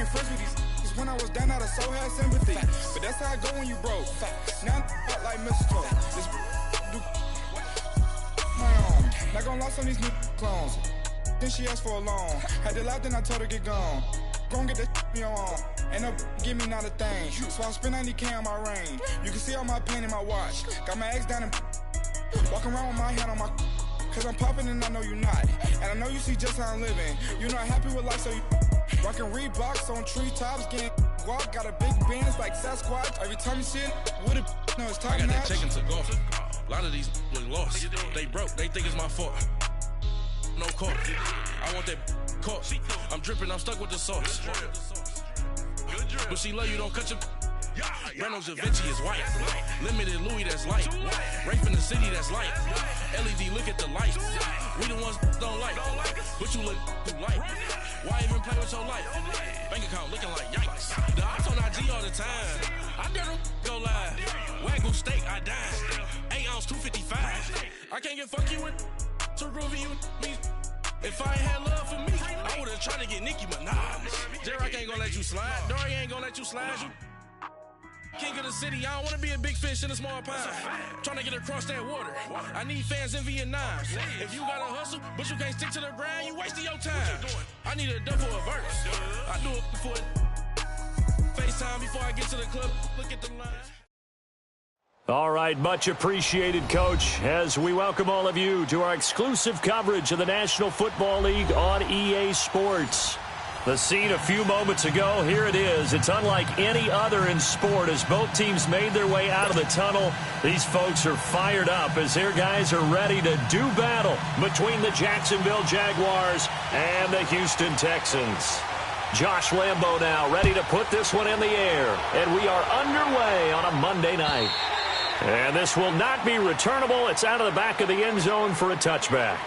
became friends with these cause when I was down, I so had sympathy. But that's how I go when you broke. Now I'm like mistletoe. This do my own. Not gonna lost on these new clones. Then she asked for a loan. Had to laugh, then I told her get gone. Gon' get that me on. Ain't no give me not a thing. So I spend 90K on my range. You can see all my pain in my watch. Got my ex down and walking around with my hand on my cause I'm popping and I know you not. And I know you see just how I'm living. You're not happy with life, so you rockin' Reeboks on treetops, getting guap. Got a big bands like Sasquatch. Every time you see it, with it, no, it's top notch. I got that chicken to golf. A lot of these look lost. They broke, they think it's my fault. No court. I want that court. I'm dripping, I'm stuck with the sauce. But she love you, don't cut your. Reynolds Da Vinci is white. Limited Louis, that's light. Rape in the city, that's light. LED, look at the light. We the ones don't like. But you look too light. Why even play with your life? Bank account looking like yikes. The ops on IG all the time. I dare them go live. Wagyu steak, I dine. 8 ounce, 255. I can't get fuck you with too groovy you me. If I ain't had love for me, I would've tried to get Nicki Minaj. J-Rock ain't gonna let you slide. Dory ain't gonna let you slide. You king of the city, I don't wanna be a big fish in a small pond. Trying to get across that water. I need fans in Vietnam. If you gotta hustle, but you can't stick to the grind, you wasting your time. I need a double a verse. I do it before FaceTime before I get to the club. Look at the line. All right, much appreciated, Coach, as we welcome all of you to our exclusive coverage of the National Football League on EA Sports. The scene a few moments ago, here it is. It's unlike any other in sport as both teams made their way out of the tunnel. These folks are fired up as their guys are ready to do battle between the Jacksonville Jaguars and the Houston Texans. Josh Lambo now ready to put this one in the air, and we are underway on a Monday night. And this will not be returnable. It's out of the back of the end zone for a touchback.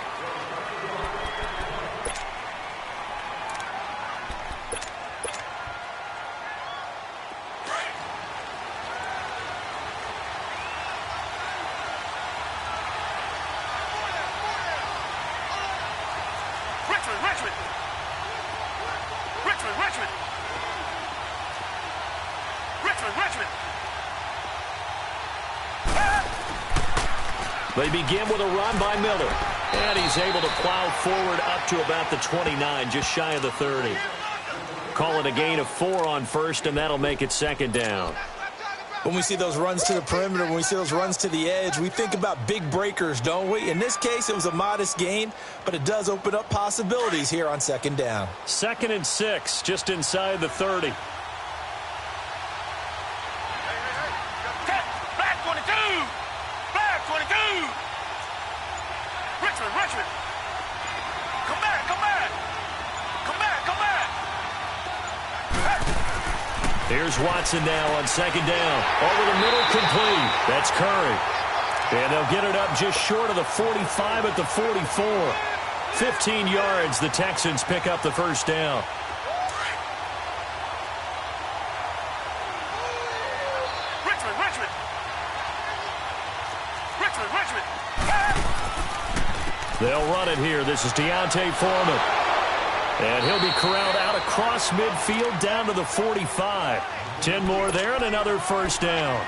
They begin with a run by Miller. And he's able to plow forward up to about the 29, just shy of the 30. Call it a gain of 4 on first, and that'll make it second down. When we see those runs to the perimeter, when we see those runs to the edge, we think about big breakers, don't we? In this case, it was a modest gain, but it does open up possibilities here on second down. 2nd and 6, just inside the 30. Here's Watson now on second down. Over the middle, complete. That's Curry. And they'll get it up just short of the 45 at the 44. 15 yards, the Texans pick up the first down. They'll run it here. This is Deontay Foreman. And he'll be corralled out across midfield down to the 45. 10 more there and another first down.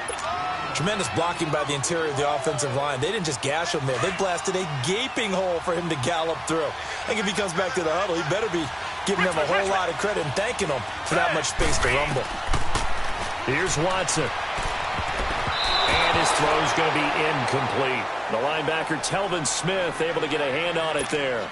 Tremendous blocking by the interior of the offensive line. They didn't just gash him there. They blasted a gaping hole for him to gallop through. I think if he comes back to the huddle, he better be giving them a whole lot of credit and thanking them for that much space to rumble. Here's Watson. And his throw's going to be incomplete. The linebacker, Telvin Smith, able to get a hand on it there.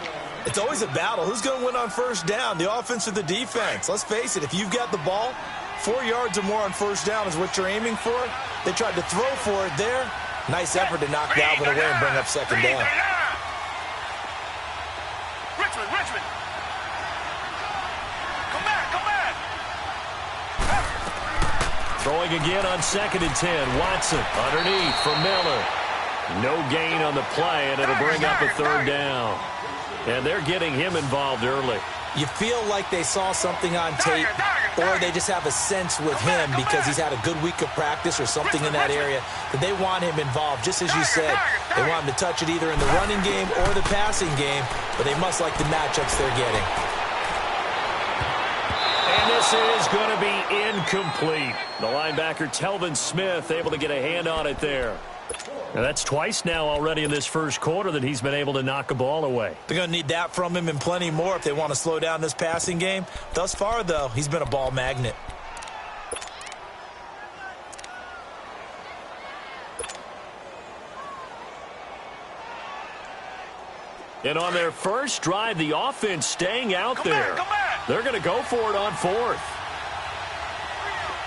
It's always a battle. Who's going to win on first down, the offense or the defense? Let's face it, if you've got the ball, 4 yards or more on first down is what you're aiming for. They tried to throw for it there. Nice effort to knock Dalvin away and bring up second down. Richmond. Come back. Throwing again on 2nd and 10. Watson underneath for Miller. No gain on the play, and it'll bring up a third down. And they're getting him involved early. You feel like they saw something on tape, or they just have a sense with him because he's had a good week of practice or something in that area that they want him involved. Just as you said, they want him to touch it either in the running game or the passing game, but they must like the matchups they're getting. And this This is going to be incomplete. The linebacker, Telvin Smith, able to get a hand on it there. Now that's twice now already in this first quarter that he's been able to knock a ball away. They're going to need that from him and plenty more if they want to slow down this passing game. Thus far, though, he's been a ball magnet. And on their first drive, the offense staying out there. Come back. They're going to go for it on fourth.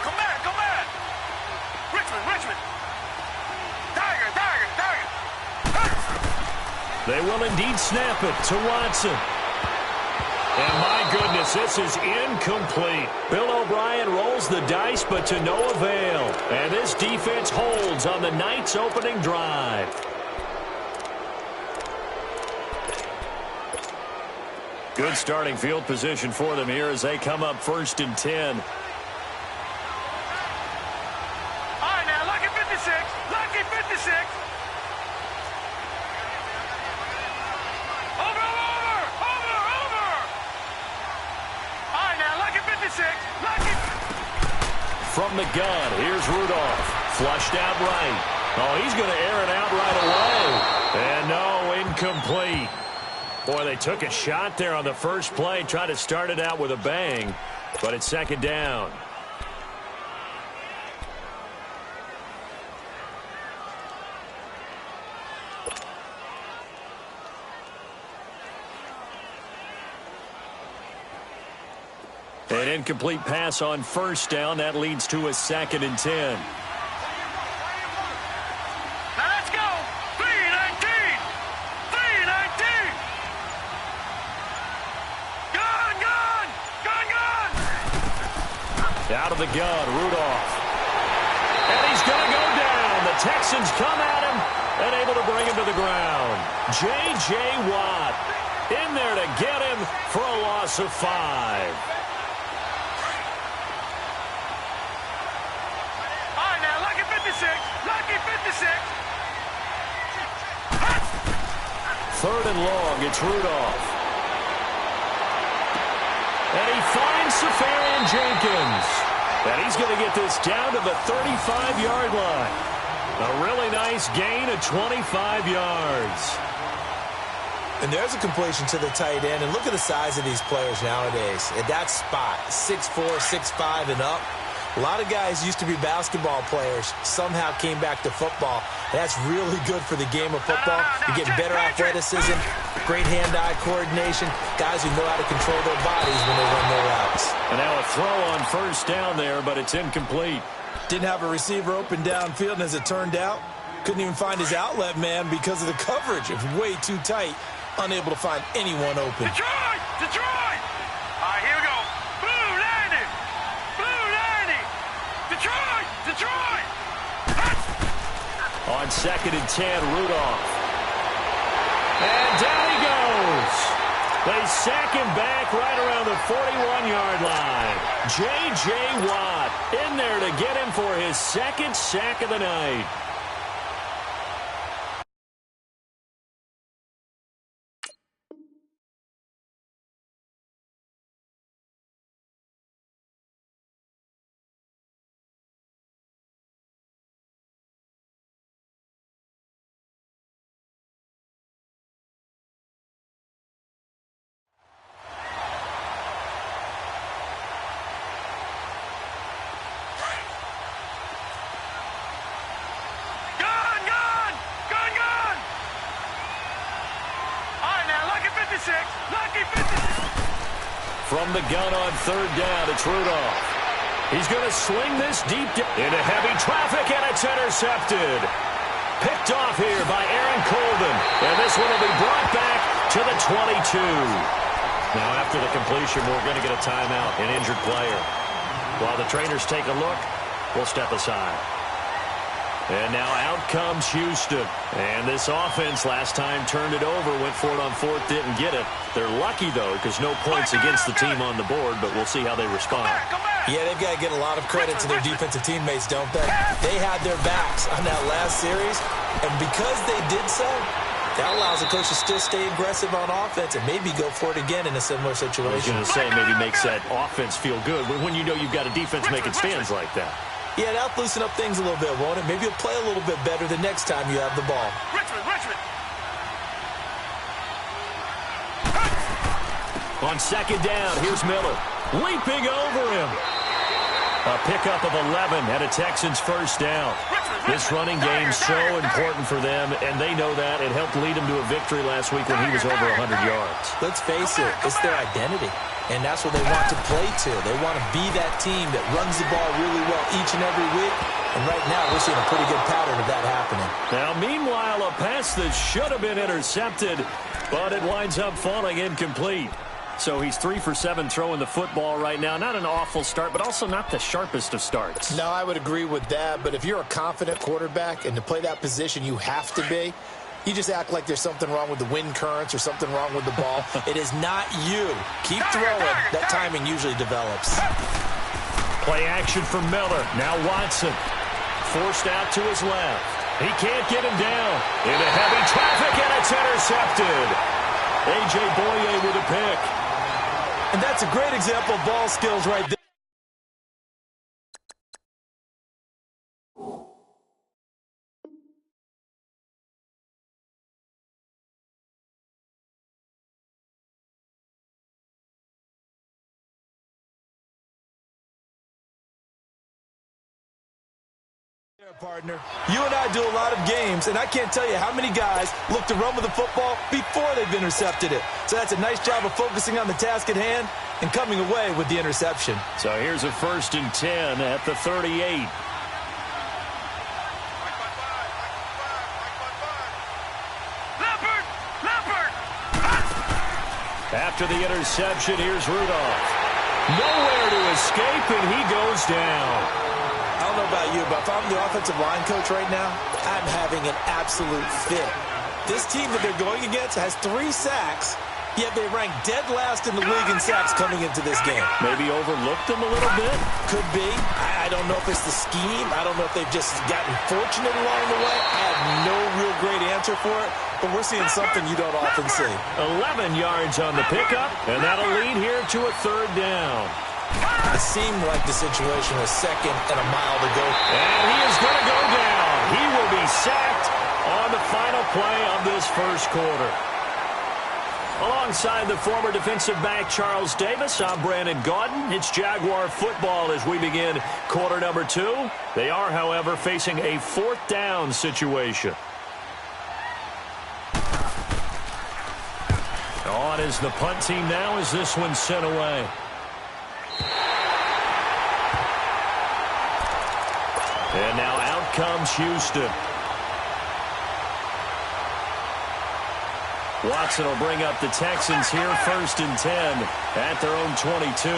Come back, come back. Richmond. Tiger. They will indeed snap it to Watson. And my goodness, this is incomplete. Bill O'Brien rolls the dice, but to no avail. And this defense holds on the Knights' opening drive. Good starting field position for them here as they come up 1st and 10. All right, now, lucky 56. Lucky 56. Over. All right, now, lucky 56. Lucky. From the gun, here's Rudolph. Flushed out right. Oh, he's going to air it out right away. And no, incomplete. Boy, they took a shot there on the first play, tried to start it out with a bang, but it's 2nd down. An incomplete pass on 1st down. That leads to a 2nd and 10. Now let's go. 319. Out of the gun, Rudolph. And he's going to go down. The Texans come at him and able to bring him to the ground. J.J. Watt in there to get him for a loss of 5. All right, now, lucky 56. Lucky 56. 3rd and long, it's Rudolph. And he finds Safarian Jenkins. And he's going to get this down to the 35-yard line. A really nice gain of 25 yards. And there's a completion to the tight end. And look at the size of these players nowadays. At that spot, 6'4", 6'5", and up. A lot of guys used to be basketball players, somehow came back to football. That's really good for the game of football. You're getting better athleticism, great hand-eye coordination, guys who know how to control their bodies when they run their routes. And now a throw on 1st down there, but it's incomplete. Didn't have a receiver open downfield, and as it turned out, couldn't even find his outlet man because of the coverage. It was way too tight, unable to find anyone open. Detroit! All right, here we go. Blue 90! Detroit! On 2nd and 10, Rudolph. And down he goes. They sack him back right around the 41-yard line. J.J. Watt in there to get him for his 2nd sack of the night. From the gun on 3rd down, it's Rudolph. He's going to sling this deep into heavy traffic, and it's intercepted. Picked off here by Aaron Colvin, and this one will be brought back to the 22. Now, after the completion, we're going to get a timeout, an injured player. While the trainers take a look, we'll step aside. And now out comes Houston. And this offense last time turned it over, went for it on 4th, didn't get it. They're lucky, though, because no points against the team on the board, but we'll see how they respond. Yeah, they've got to get a lot of credit to their defensive teammates, don't they? They had their backs on that last series, and because they did so, That allows the coach to still stay aggressive on offense and maybe go for it again in a similar situation. I was going to say maybe makes that offense feel good when you know you've got a defense making stands like that. Yeah, that'll loosen up things a little bit, won't it? Maybe you'll play a little bit better the next time you have the ball. Richmond. On second down, here's Miller. Leaping over him. A pickup of 11 and a Texans first down. This running game's so important for them, and they know that. It helped lead them to a victory last week when he was over 100 yards. Let's face it, it's their identity, and that's what they want to play to. They want to be that team that runs the ball really well each and every week, and right now we're seeing a pretty good pattern of that happening. Now, meanwhile, a pass that should have been intercepted, but it winds up falling incomplete. So he's 3 for 7 throwing the football right now. Not an awful start, but also not the sharpest of starts. No, I would agree with that. But if you're a confident quarterback and to play that position you have to be, you just act like there's something wrong with the wind currents or something wrong with the ball. It is not you. Keep throwing. That timing usually develops. Play action for Miller. Now Watson. Forced out to his left. He can't get him down. Into heavy traffic, and it's intercepted. A.J. Boye with a pick. And that's a great example of ball skills right there. Partner, you and I do a lot of games, and I can't tell you how many guys look to run with the football before they've intercepted it. So that's a nice job of focusing on the task at hand and coming away with the interception. So here's a 1st and 10 at the 38. Leopard! After the interception, here's Rudolph. Nowhere to escape, and he goes down. I don't know about you, but if I'm the offensive line coach right now, I'm having an absolute fit. This team that they're going against has 3 sacks, yet they rank dead last in the league in sacks coming into this game. Maybe overlooked them a little bit? Could be. I don't know if it's the scheme. I don't know if they've just gotten fortunate along the way. I have no real great answer for it, but we're seeing something you don't often see. 11 yards on the pickup, and that'll lead here to a 3rd down. It seemed like the situation was 2nd and a mile to go. And he is going to go down. He will be sacked on the final play of this first quarter. Alongside the former defensive back Charles Davis, I'm Brandon Gaudin. It's Jaguar football as we begin quarter number 2. They are, however, facing a 4th down situation. On is the punt team now as this one's sent away. And now out comes Houston. Watson will bring up the Texans here 1st and 10 at their own 22.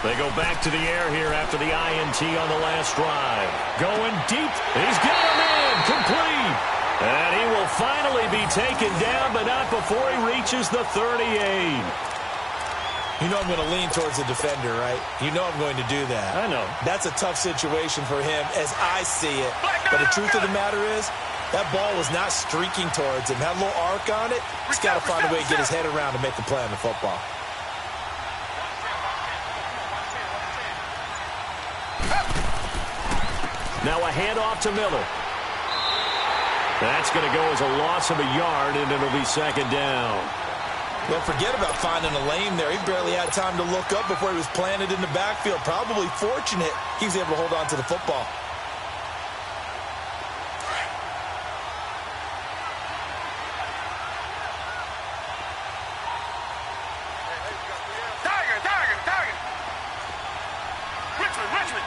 They go back to the air here after the INT on the last drive. Going deep. He's got him in. Complete. And he will finally be taken down, but not before he reaches the 38. You know I'm going to lean towards the defender, right? You know I'm going to do that. I know. That's a tough situation for him as I see it. But the truth of the matter is, that ball was not streaking towards him. Had a little arc on it. He's got to find a way to get his head around to make the play on the football. Now a handoff to Miller. That's going to go as a loss of a yard, and it'll be 2nd down. Don't forget about finding a lane there. He barely had time to look up before he was planted in the backfield. Probably fortunate he was able to hold on to the football. Tiger! Richmond!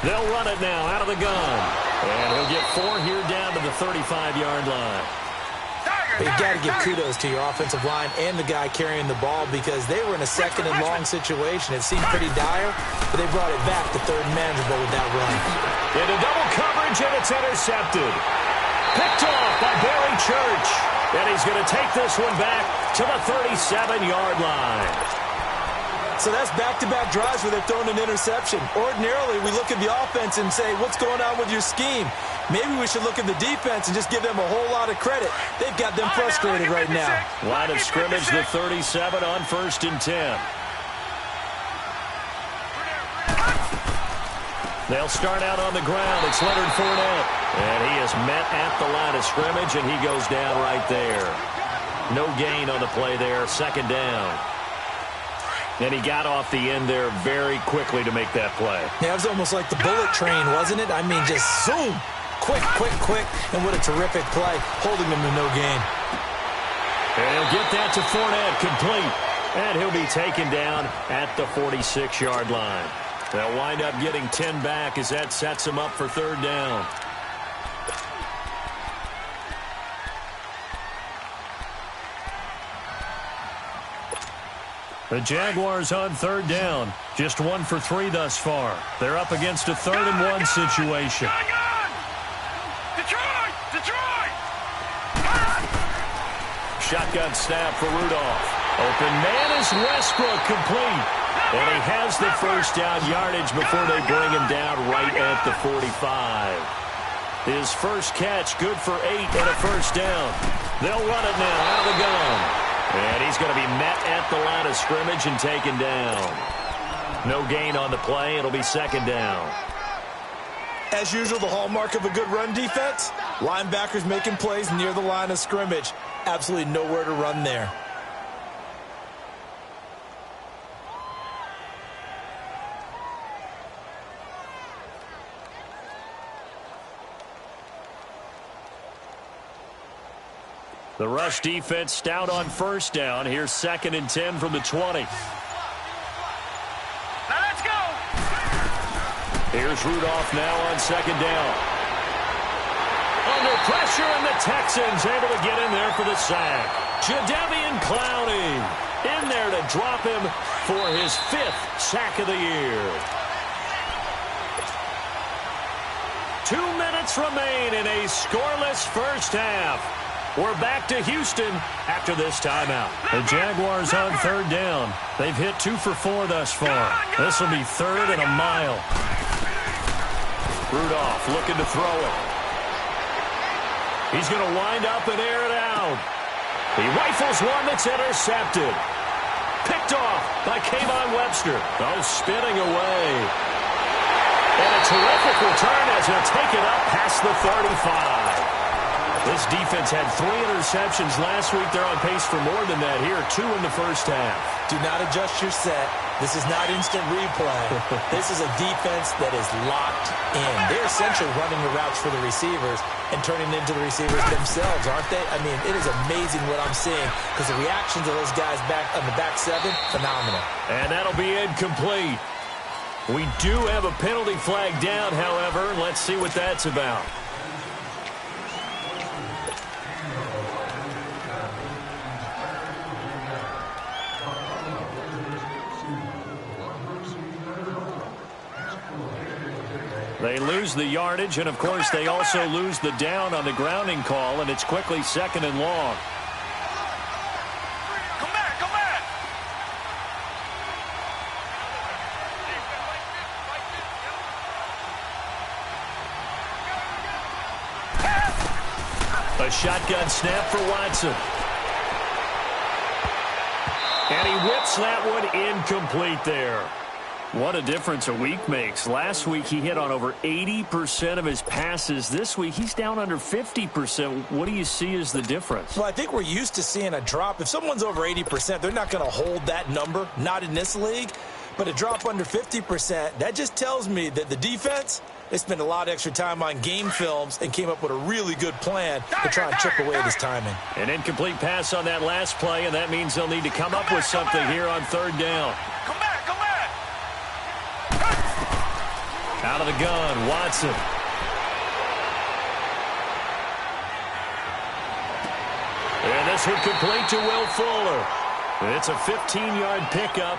They'll run it now out of the gun. And he'll get 4 here down to the 35-yard line. But you got to give kudos to your offensive line and the guy carrying the ball because they were in a 2nd and long situation. It seemed pretty dire, but they brought it back to 3rd and manageable with that run. Into double coverage, and it's intercepted. Picked off by Barry Church. And he's going to take this one back to the 37-yard line. So that's back-to-back drives where they've thrown an interception. Ordinarily, we look at the offense and say, what's going on with your scheme? Maybe we should look at the defense and just give them a whole lot of credit. They've got them frustrated right now. Line of scrimmage, the 37 on 1st and 10. They'll start out on the ground. It's Leonard Fournette. And he is met at the line of scrimmage, and he goes down right there. No gain on the play there. 2nd down. And he got off the end there very quickly to make that play. Yeah, it was almost like the bullet train, wasn't it? I mean, just zoom. Quick, quick, quick. And what a terrific play, holding him to no gain. And he'll get that to Fournette, complete. And he'll be taken down at the 46-yard line. They'll wind up getting 10 back as that sets them up for 3rd down. The Jaguars on 3rd down. Just 1 for 3 thus far. They're up against a 3rd and 1 situation. Detroit! Shotgun snap for Rudolph. Open man is Westbrook, complete. And he has the 1st down yardage before they bring him down right at the 45. His first catch, good for 8 and a 1st down. They'll run it now out of the gun. And he's going to be met at the line of scrimmage and taken down. No gain on the play. It'll be 2nd down. As usual, the hallmark of a good run defense, linebackers making plays near the line of scrimmage. Absolutely nowhere to run there. The rush defense stout on 1st down. Here's 2nd and 10 from the 20. Now let's go. Here's Rudolph now on 2nd down. Under pressure, and the Texans able to get in there for the sack. Jadeveon Clowney in there to drop him for his 5th sack of the year. 2 minutes remain in a scoreless first half. We're back to Houston after this timeout. The Jaguars on 3rd down. They've hit 2 for 4 thus far. This will be 3rd and a mile. Rudolph looking to throw it. He's going to wind up and air it out. He rifles one that's intercepted. Picked off by Kayvon Webster. Oh, spinning away. And a terrific return as he'll take it up past the 35. This defense had 3 interceptions last week. They're on pace for more than that here. 2 in the first half. Do not adjust your set. This is not instant replay. This is a defense that is locked in. They're essentially running the routes for the receivers and turning into the receivers themselves, aren't they? I mean, it is amazing what I'm seeing because the reactions of those guys back on the back 7, phenomenal. And that'll be incomplete. We do have a penalty flag down, however. Let's see what that's about. They lose the yardage, and, of course, they also lose the down on the grounding call, and it's quickly 2nd and long. Come back. A shotgun snap for Watson. And he whips that one incomplete there. What a difference a week makes. Last week he hit on over 80% of his passes. This week he's down under 50%. What do you see as the difference? Well, I think we're used to seeing a drop. If someone's over 80%, they're not going to hold that number, not in this league. But a drop under 50%, that just tells me that the defense, they spent a lot of extra time on game films and came up with a really good plan to try and chip away at his timing. An incomplete pass on that last play, and that means they'll need to come up with something here on 3rd down. Come back. Out of the gun, Watson. And this one complete to Will Fuller. It's a 15-yard pickup,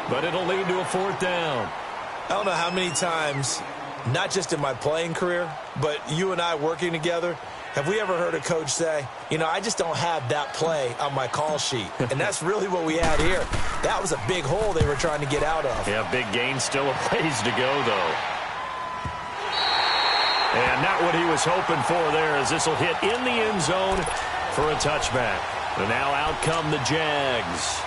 but it'll lead to a 4th down. I don't know how many times, not just in my playing career, but you and I working together, Have we ever heard a coach say, you know, I just don't have that play on my call sheet? And that's really what we had here. That was a big hole they were trying to get out of. Yeah, big gain, still a ways to go, though. And not what he was hoping for there, as this will hit in the end zone for a touchback. And now out come the Jags.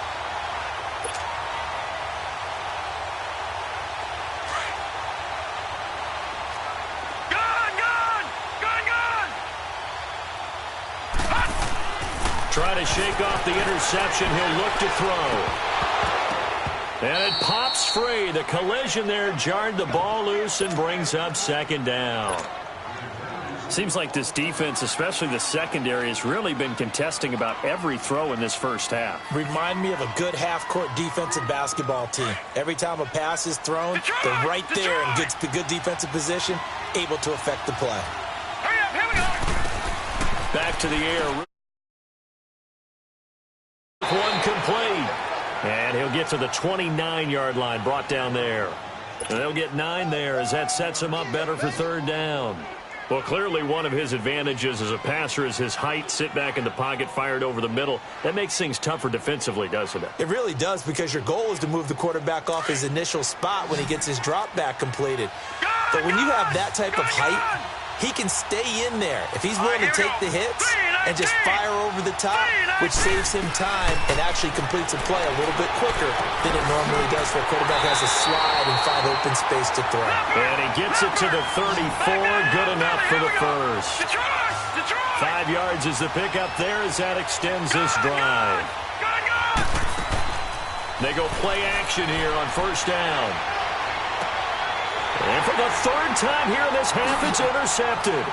Try to shake off the interception. He'll look to throw. And it pops free. The collision there jarred the ball loose and brings up second down. Seems like this defense, especially the secondary, has really been contesting about every throw in this first half. Remind me of a good half-court defensive basketball team. Every time a pass is thrown, they're right there in good defensive position, able to affect the play. Hurry up, here we go. Back to the air. One complete. And he'll get to the 29-yard line, brought down there. And they'll get 9 there as that sets him up better for third down. Well, clearly one of his advantages as a passer is his height, sit back in the pocket, fired over the middle. That makes things tougher defensively, doesn't it? It really does, because your goal is to move the quarterback off his initial spot when he gets his drop back completed. But when you have that type of height, he can stay in there if he's willing to take the hits and just fire over the top, which saves him time and actually completes a play a little bit quicker than it normally does for a quarterback who has a slide and find open space to throw. And he gets it to the 34. Good enough for the first. 5 yards is the pickup there as that extends this drive. They go play action here on first down. And for the third time here in this half, it's intercepted.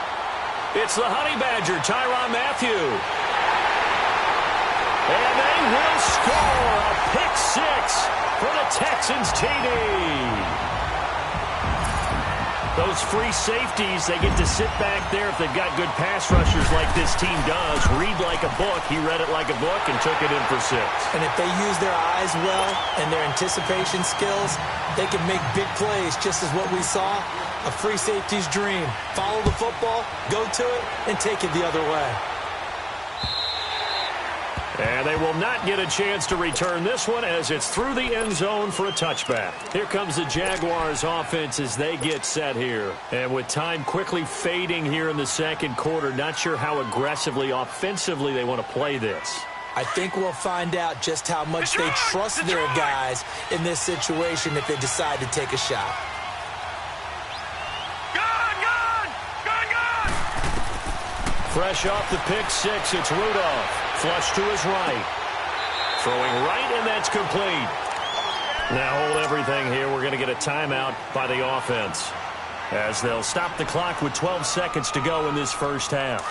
It's the Honey Badger, Tyrann Mathieu. And they will score a pick six for the Texans TD. Those free safeties, they get to sit back there if they've got good pass rushers like this team does. Read like a book. He read it like a book and took it in for 6. And if they use their eyes well and their anticipation skills, they can make big plays, just as what we saw. A free safety's dream. Follow the football, go to it, and take it the other way. And they will not get a chance to return this one as it's through the end zone for a touchback. Here comes the Jaguars offense as they get set here. And with time quickly fading here in the second quarter, not sure how aggressively, offensively they want to play this. I think we'll find out just how much they trust their guys in this situation if they decide to take a shot. Fresh off the pick six, it's Rudolph. Flush to his right. Throwing right, and that's complete. Now hold everything here. We're going to get a timeout by the offense, as they'll stop the clock with 12 seconds to go in this first half.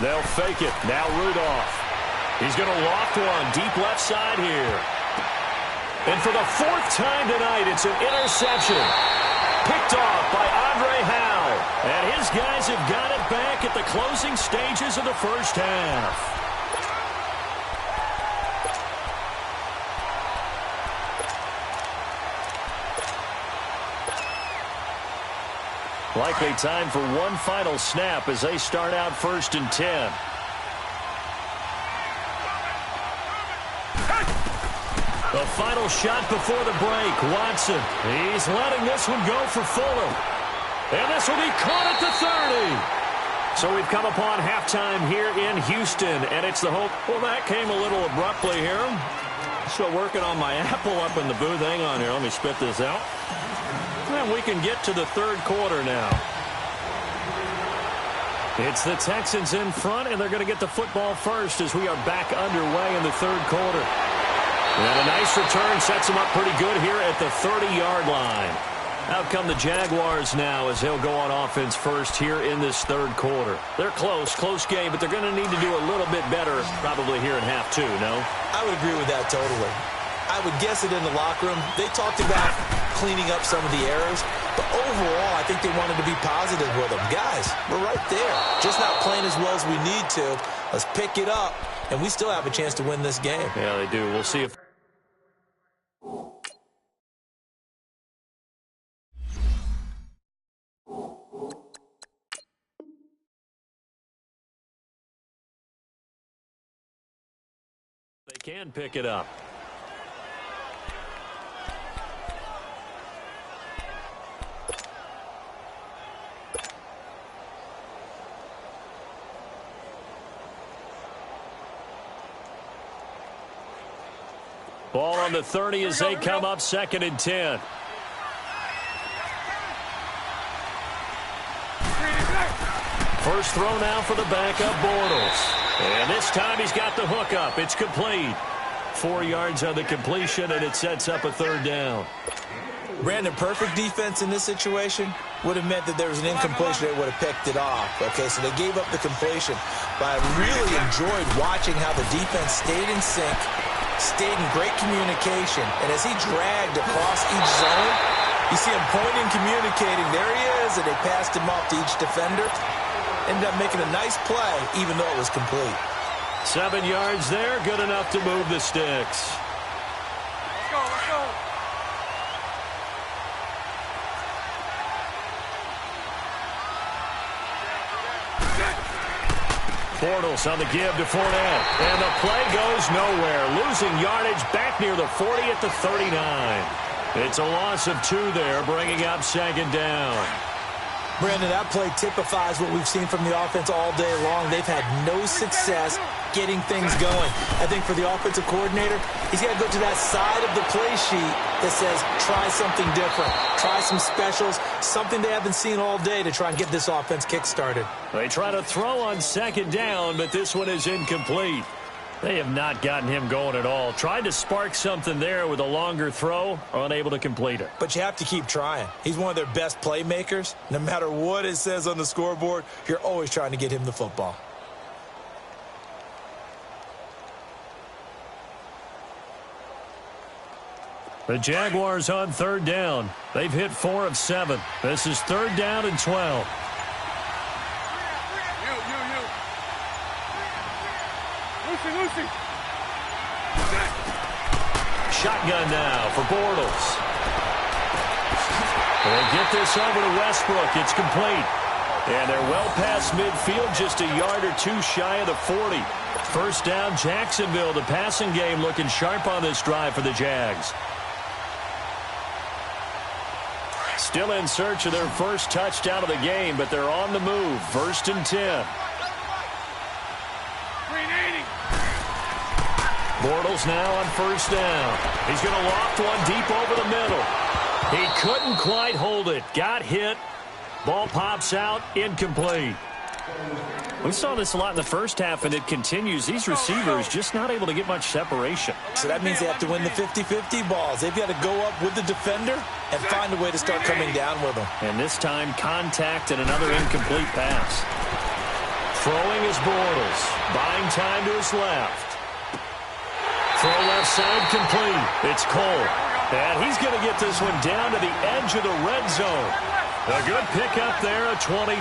They'll fake it. Now Rudolph. He's going to loft one deep left side here. And for the 4th time tonight, it's an interception. Picked off by Andre Howe. And his guys have got it back at the closing stages of the first half. Likely time for one final snap as they start out 1st and 10. The final shot before the break. Watson. He's letting this one go for Fuller. And this will be caught at the 30. So we've come upon halftime here in Houston, and it's the hope. Well, that came a little abruptly here. Still working on my apple up in the booth. Hang on here. Let me spit this out. And we can get to the third quarter now. It's the Texans in front, and they're going to get the football first as we are back underway in the third quarter. And a nice return sets them up pretty good here at the 30-yard line. Out come the Jaguars now as they'll go on offense first here in this third quarter. They're close game, but they're going to need to do a little bit better probably here in half 2, no? I would agree with that totally. I would guess it in the locker room. They talked about cleaning up some of the errors, but overall, I think they wanted to be positive with them. Guys, we're right there. Just not playing as well as we need to. Let's pick it up, and we still have a chance to win this game. Yeah, they do. We'll see if can pick it up. Ball on the 30 as they come up 2nd and 10. First throw now for the backup, Bortles. And this time he's got the hook up. It's complete. 4 yards on the completion, and it sets up a 3rd down. Brandon, perfect defense in this situation would have meant that there was an incompletion. They would have picked it off. Okay, so they gave up the completion. But I really enjoyed watching how the defense stayed in sync, stayed in great communication. And as he dragged across each zone, you see him pointing, communicating. There he is, and they passed him off to each defender. Ended up making a nice play, even though it was complete. 7 yards there, good enough to move the sticks. Let's go, let's go. Bortles on the give to Fournette. And the play goes nowhere. Losing yardage back near the 40 at the 39. It's a loss of 2 there, bringing up 2nd down. Brandon, that play typifies what we've seen from the offense all day long. They've had no success getting things going. I think for the offensive coordinator, he's got to go to that side of the play sheet that says, try something different. Try some specials, something they haven't seen all day to try and get this offense kick-started. They try to throw on 2nd down, but this one is incomplete. They have not gotten him going at all. Tried to spark something there with a longer throw, unable to complete it. But you have to keep trying. He's one of their best playmakers. No matter what it says on the scoreboard, you're always trying to get him the football. The Jaguars on 3rd down. They've hit 4 of 7. This is 3rd down and 12. Lucy. Shotgun now for Bortles. They get this over to Westbrook. It's complete. And they're well past midfield, just a yard or 2 shy of the 40. First down, Jacksonville. The passing game looking sharp on this drive for the Jags. Still in search of their first touchdown of the game, but they're on the move. 1st and 10. Bortles now on 1st down. He's going to loft one deep over the middle. He couldn't quite hold it. Got hit. Ball pops out. Incomplete. We saw this a lot in the first half, and it continues. These receivers just not able to get much separation. So that means they have to win the 50-50 balls. They've got to go up with the defender and find a way to start coming down with them. And this time, contact and another incomplete pass. Throwing is Bortles. Buying time to his left. Throw left side complete. It's Cole. And he's going to get this one down to the edge of the red zone. A good pickup there at 22.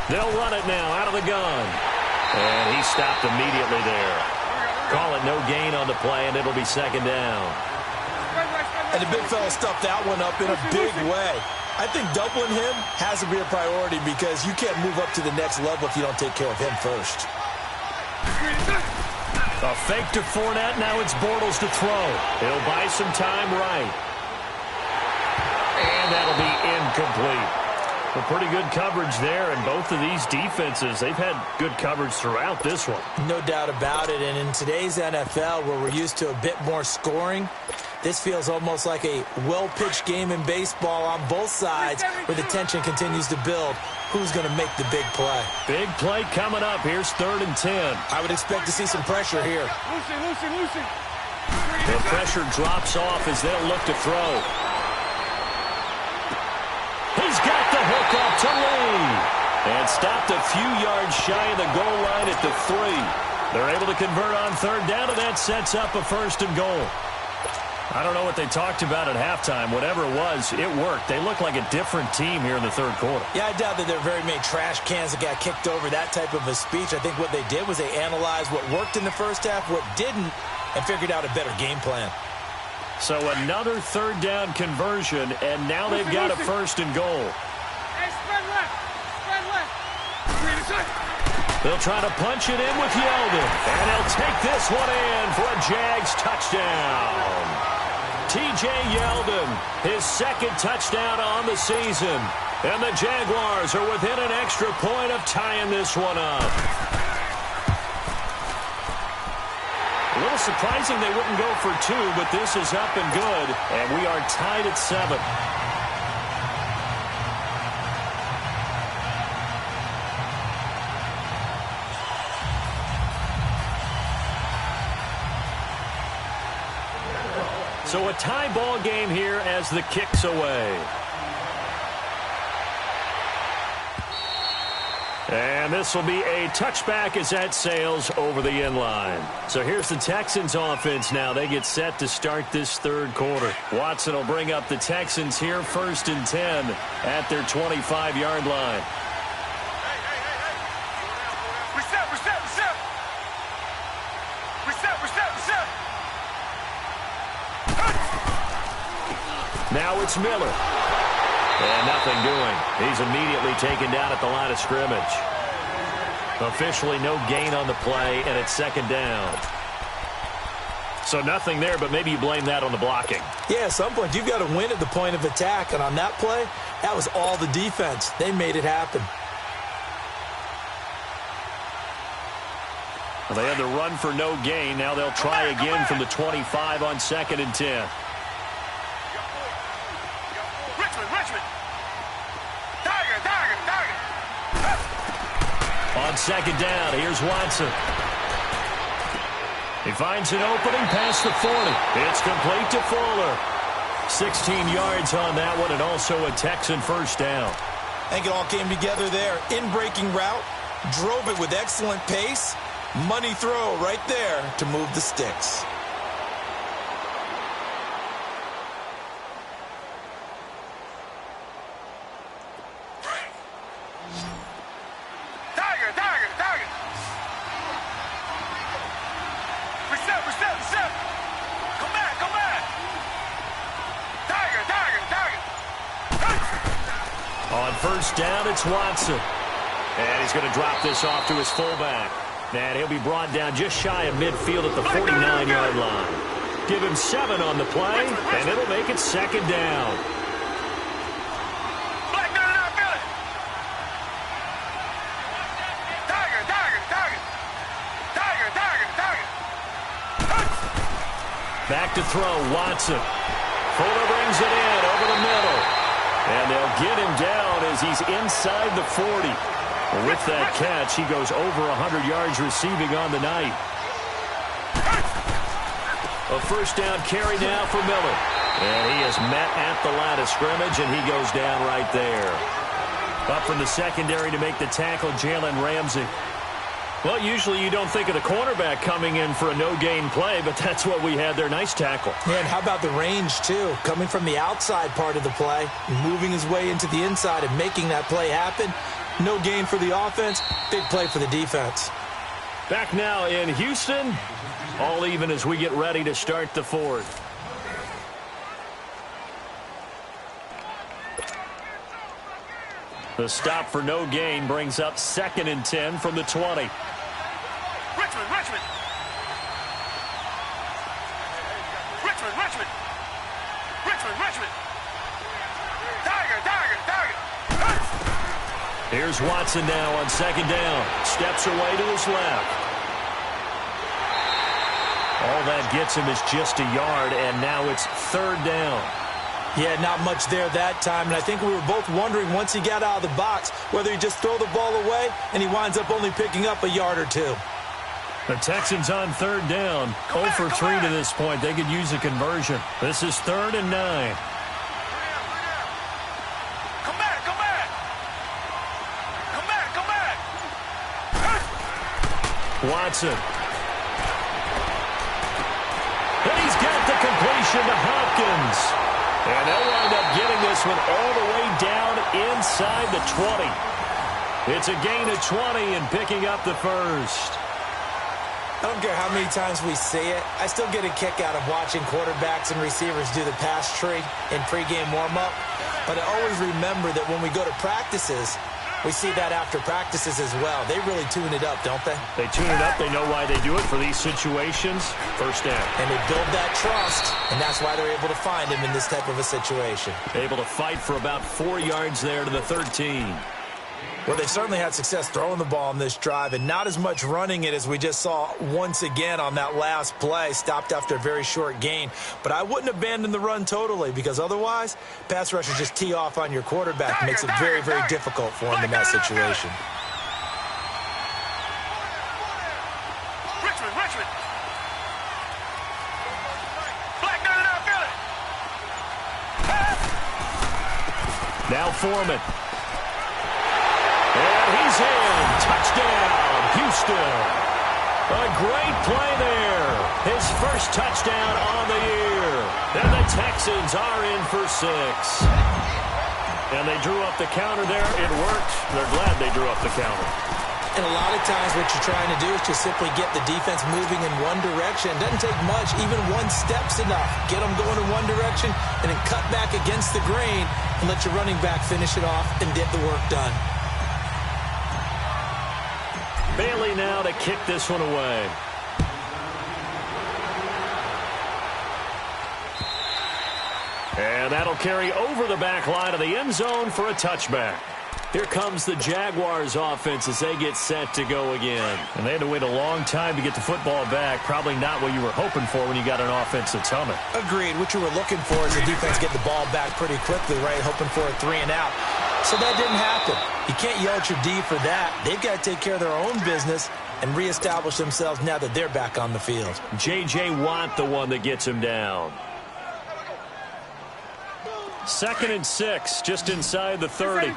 They'll run it now out of the gun. And he stopped immediately there. Call it no gain on the play, and it'll be 2nd down. And the big fella stuffed that one up in a big way. I think doubling him has to be a priority because you can't move up to the next level if you don't take care of him first. A fake to Fournette. Now it's Bortles to throw. He'll buy some time right. And that'll be incomplete. A pretty good coverage there, and both of these defenses, they've had good coverage throughout this one. No doubt about it, and in today's NFL, where we're used to a bit more scoring, this feels almost like a well-pitched game in baseball on both sides where the tension continues to build. Who's going to make the big play? Big play coming up. Here's 3rd and 10. I would expect to see some pressure here. Lucy. The pressure drops off as they'll look to throw. He's got the hook up to Lee. And stopped a few yards shy of the goal line at the 3. They're able to convert on 3rd down, and that sets up a 1st and goal. I don't know what they talked about at halftime. Whatever it was, it worked. They look like a different team here in the 3rd quarter. Yeah, I doubt that there are very many trash cans that got kicked over, that type of a speech. I think what they did was they analyzed what worked in the first half, what didn't, and figured out a better game plan. So another 3rd down conversion, and now they've got a 1st and goal. Hey, spread left. They'll try to punch it in with Yeldon. And he'll take this one in for a Jags touchdown. T.J. Yeldon, his second touchdown on the season. And the Jaguars are within an extra point of tying this one up. A little surprising they wouldn't go for two, but this is up and good. And we are tied at 7. So a tie ball game here as the kick's away. And this will be a touchback as that sails over the end line. So here's the Texans offense now. They get set to start this third quarter. Watson will bring up the Texans here 1st and 10 at their 25-yard line. Now it's Miller. And nothing doing. He's immediately taken down at the line of scrimmage. Officially no gain on the play, and it's 2nd down. So nothing there, but maybe you blame that on the blocking. Yeah, at some point you've got to win at the point of attack, and on that play, that was all the defense. They made it happen. Well, they had the run for no gain. Now they'll try again from the 25 on 2nd and 10. On 2nd down, here's Watson. He finds an opening past the 40. It's complete to Fuller. 16 yards on that one, and also a Texan 1st down. I think it all came together there. In-breaking route, drove it with excellent pace. Money throw right there to move the sticks. On 1st down, it's Watson. And he's going to drop this off to his fullback. And he'll be brought down just shy of midfield at the 49-yard line. Give him 7 on the play, and it'll make it 2nd down. Back to throw, Watson. Fuller brings it in over the middle. And they'll get him down as he's inside the 40. With that catch, he goes over 100 yards receiving on the night. A 1st down carry now for Miller. And he is met at the line of scrimmage, and he goes down right there. Up from the secondary to make the tackle, Jalen Ramsey. Well, usually you don't think of the cornerback coming in for a no-gain play, but that's what we had there. Nice tackle. Yeah, and how about the range, too? Coming from the outside part of the play, moving his way into the inside and making that play happen. No gain for the offense, big play for the defense. Back now in Houston, all even as we get ready to start the 4th. The stop for no gain brings up 2nd and 10 from the 20. Here's Watson now on 2nd down. Steps away to his left. All that gets him is just a yard, and now it's 3rd down. Yeah, not much there that time, and I think we were both wondering once he got out of the box whether he just throw the ball away, and he winds up only picking up a yard or 2. The Texans on 3rd down. 0 for 3 to this point. They could use a conversion. This is 3rd and 9. Watson. And he's got the completion to Hopkins. And they'll wind up getting this one all the way down inside the 20. It's a gain of 20 and picking up the 1st. I don't care how many times we see it. I still get a kick out of watching quarterbacks and receivers do the pass tree in pregame warm-up. But I always remember that when we go to practices, We see that after practices as well. They really tune it up, don't they? They tune it up. They know why they do it for these situations. First down. And they build that trust, and that's why they're able to find him in this type of a situation. Able to fight for about 4 yards there to the 13. Well, they certainly had success throwing the ball on this drive and not as much running it as we just saw once again on that last play. Stopped after a very short gain. But I wouldn't abandon the run totally because otherwise, pass rushers just tee off on your quarterback. It makes it very, very difficult for him in that situation. Richmond. Black, got it out, Now Foreman. And he's in. Touchdown, Houston. A great play there. His first touchdown on the year. And the Texans are in for 6. And they drew up the counter there. It worked. They're glad they drew up the counter. And a lot of times what you're trying to do is just simply get the defense moving in one direction. It doesn't take much. Even one step's enough. Get them going in one direction and then cut back against the grain and let your running back finish it off and get the work done. Bailey now to kick this one away. And that'll carry over the back line of the end zone for a touchback. Here comes the Jaguars offense as they get set to go again. And they had to wait a long time to get the football back. Probably not what you were hoping for when you got an offense that's humming. Agreed. What you were looking for is the defense get the ball back pretty quickly, right? Hoping for a 3 and out. So that didn't happen. You can't yell at your D for that. They've got to take care of their own business and reestablish themselves now that they're back on the field. J.J. Watt, the one that gets him down. 2nd and 6, just inside the 30.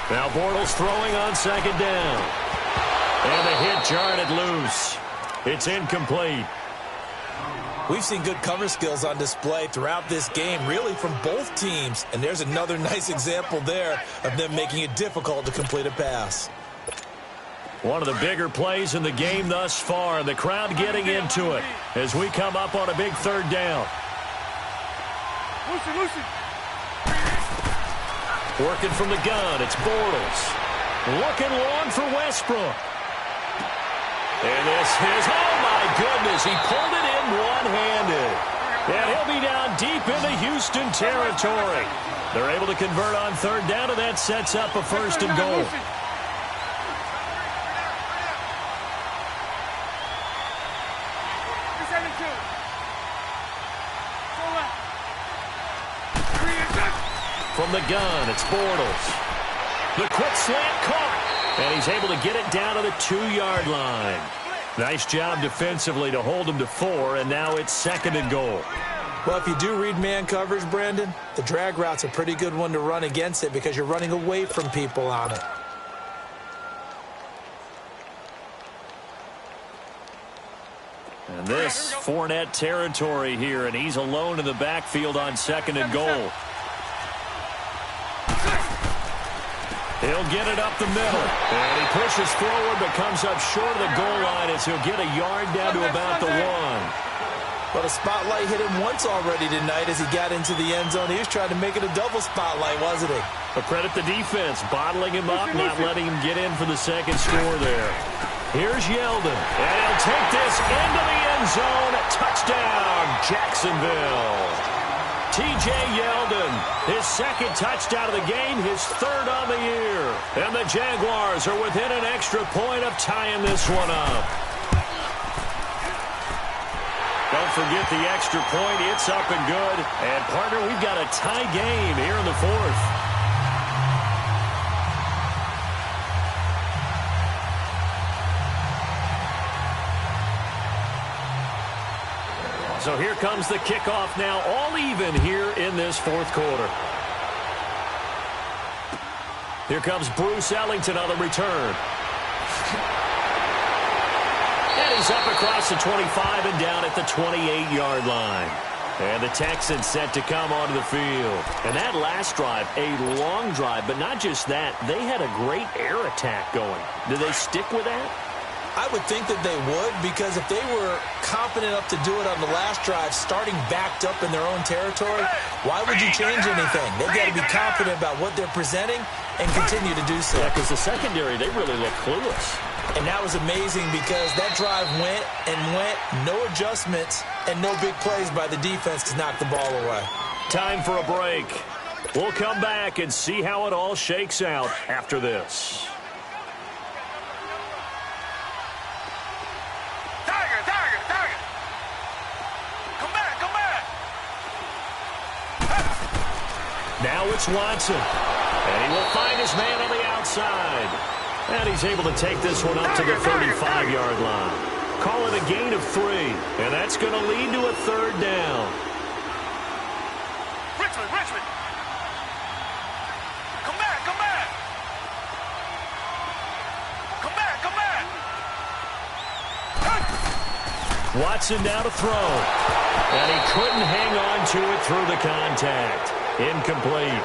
Now Bortles throwing on 2nd down. And the hit jarred it loose. It's incomplete. We've seen good cover skills on display throughout this game, really from both teams. And there's another nice example there of them making it difficult to complete a pass. One of the bigger plays in the game thus far. The crowd getting into it as we come up on a big 3rd down. Working from the gun, it's Bortles. Looking long for Westbrook. And this is, oh my goodness, he pulled it in one-handed. And he'll be down deep into Houston territory. They're able to convert on 3rd down, and that sets up a 1st and goal. From the gun, it's Bortles. The quick slant caught. And he's able to get it down to the 2-yard line. Nice job defensively to hold him to 4, and now it's 2nd and goal. Well, if you do read man coverage, Brandon, the drag route's a pretty good one to run against it because you're running away from people on it. And this Fournette territory here, and he's alone in the backfield on 2nd and goal. He'll get it up the middle. And he pushes forward but comes up short of the goal line as he'll get a yard down to about the 1. Well, the spotlight hit him once already tonight as he got into the end zone. He was trying to make it a double spotlight, wasn't he? But credit the defense, bottling him up, not letting him get in for the 2nd score there. Here's Yeldon. And he'll take this into the end zone. Touchdown, Jacksonville. T.J. Yeldon, his 2nd touchdown of the game, his 3rd on the year. And the Jaguars are within an extra point of tying this one up. Don't forget the extra point. It's up and good. And, partner, we've got a tie game here in the 4th. So here comes the kickoff now, all even here in this 4th quarter. Here comes Bruce Ellington on the return. And he's up across the 25 and down at the 28-yard line. And the Texans set to come onto the field. And that last drive, a long drive, but not just that. They had a great air attack going. Do they stick with that? I would think that they would, because if they were confident enough to do it on the last drive, starting backed up in their own territory, why would you change anything? They've got to be confident about what they're presenting and continue to do so. Yeah, because the secondary, they really look clueless. And that was amazing because that drive went and went, no adjustments, and no big plays by the defense to knock the ball away. Time for a break. We'll come back and see how it all shakes out after this. Tiger. Come back. Now it's Watson. And he will find his man on the outside. And he's able to take this one up to the 35-yard line. Call it a gain of 3. And that's going to lead to a third down. Richmond. Come back. Watson now to throw. And he couldn't hang on to it through the contact. Incomplete.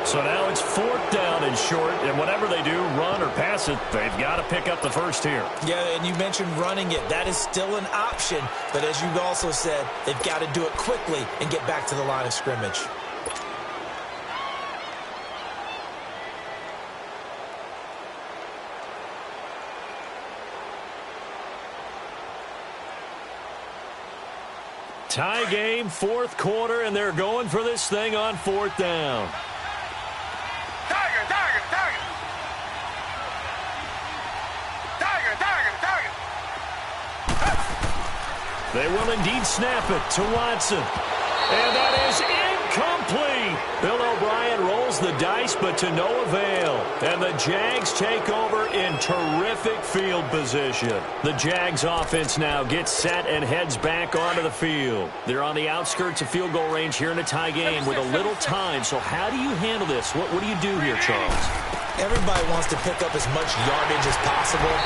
So now it's 4th down and short, and whatever they do, run or pass it, they've got to pick up the first here. Yeah, and you mentioned running it. That is still an option, but as you also said, they've got to do it quickly and get back to the line of scrimmage. Tie game, 4th quarter, and they're going for this thing on 4th down. They will indeed snap it to Watson. And that is incomplete. Bill O'Brien rolls the dice, but to no avail. And the Jags take over in terrific field position. The Jags offense now gets set and heads back onto the field. They're on the outskirts of field goal range here in a tie game with a little time. So how do you handle this? What do you do here, Charles? Everybody wants to pick up as much yardage as possible.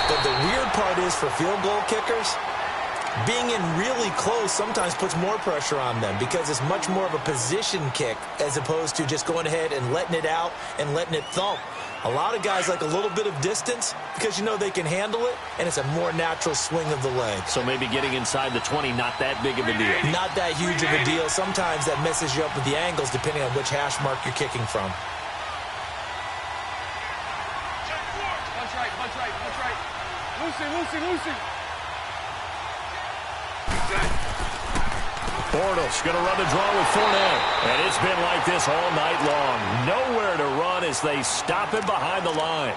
But the weird part is for field goal kickers, being in really close sometimes puts more pressure on them because it's much more of a position kick as opposed to just going ahead and letting it out and letting it thump. A lot of guys like a little bit of distance because you know they can handle it, and it's a more natural swing of the leg. So maybe getting inside the 20, not that big of a deal. Not that huge of a deal. Sometimes that messes you up with the angles depending on which hash mark you're kicking from. Punch right. Lucy. Bortles going to run the draw with Fournette. And it's been like this all night long. Nowhere to run as they stop him behind the line.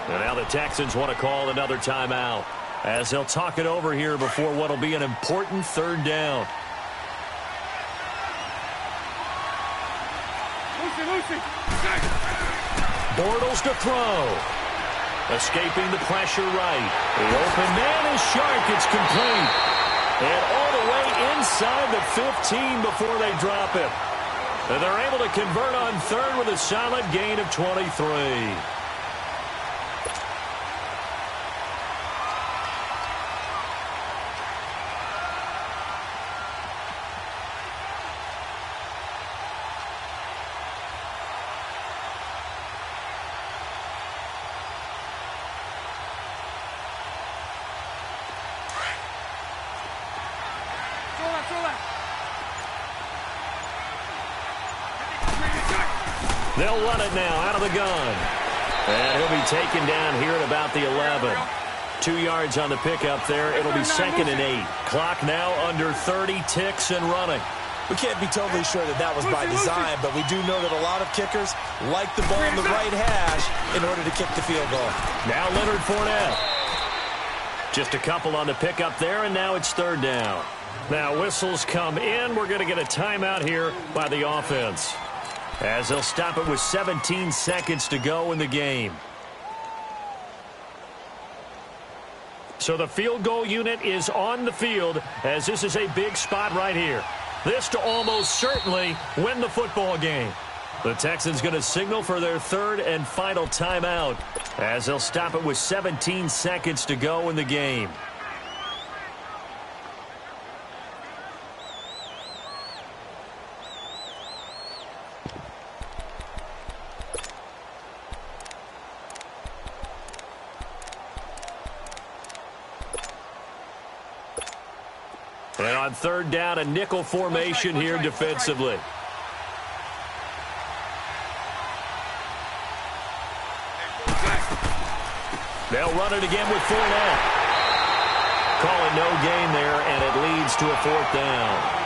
And now the Texans want to call another timeout as they'll talk it over here before what will be an important 3rd down. Lucy. Bortles to throw. Escaping the pressure right. The open man is Shark. It's complete. And all the way inside the 15 before they drop it. And they're able to convert on 3rd with a solid gain of 23. They'll run it now out of the gun. And he'll be taken down here at about the 11. 2 yards on the pickup there. It'll be 2nd and 8. Clock now under 30 ticks and running. We can't be totally sure that that was by design, but we do know that a lot of kickers like the ball in the right hash in order to kick the field goal. Now Leonard Fournette. Just a couple on the pickup there, and now it's 3rd down. Now whistles come in. We're going to get a timeout here by the offense, as they'll stop it with 17 seconds to go in the game. So the field goal unit is on the field, as this is a big spot right here. This to almost certainly win the football game. The Texans going to signal for their 3rd and final timeout, as they'll stop it with 17 seconds to go in the game. And on third down, a nickel formation here defensively. They'll run it again with Fournette. Calling no gain there, and it leads to a fourth down.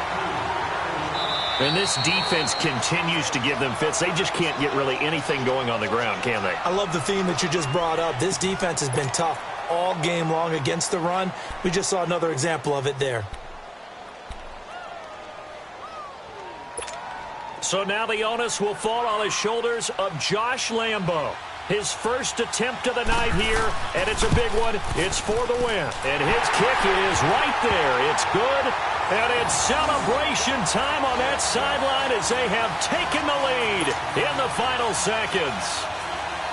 And this defense continues to give them fits. They just can't get really anything going on the ground, can they? I love the theme that you just brought up. This defense has been tough all game long against the run. We just saw another example of it there. So now the onus will fall on the shoulders of Josh Lambo. His first attempt of the night here, and it's a big one. It's for the win. And his kick is right there. It's good, and it's celebration time on that sideline as they have taken the lead in the final seconds.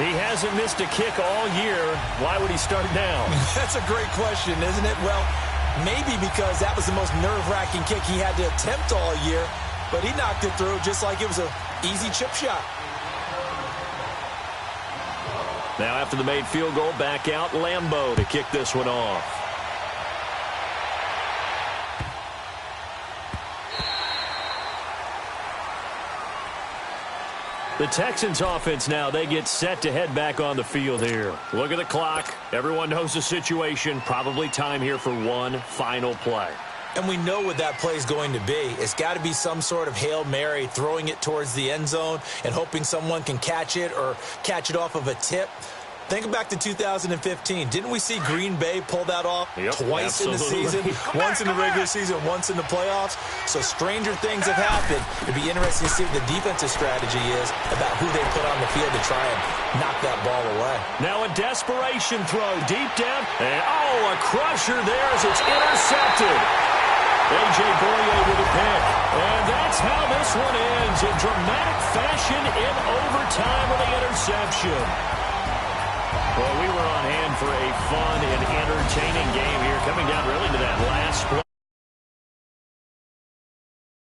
He hasn't missed a kick all year. Why would he start now? That's a great question, isn't it? Well, maybe because that was the most nerve-wracking kick he had to attempt all year, but he knocked it through just like it was an easy chip shot. Now after the made field goal, back out Lambo to kick this one off. The Texans offense now, they get set to head back on the field here. Look at the clock. Everyone knows the situation. Probably time here for one final play. And we know what that play is going to be. It's got to be some sort of Hail Mary, throwing it towards the end zone and hoping someone can catch it or catch it off of a tip. Think back to 2015. Didn't we see Green Bay pull that off twice in the season? Once in the regular season, once in the playoffs. So stranger things have happened. It'd be interesting to see what the defensive strategy is about who they put on the field to try and knock that ball away. Now a desperation throw deep down. And, a crusher there as it's intercepted. A.J. Boye with a pick. And that's how this one ends in dramatic fashion in overtime with the interception. Well, we were on hand for a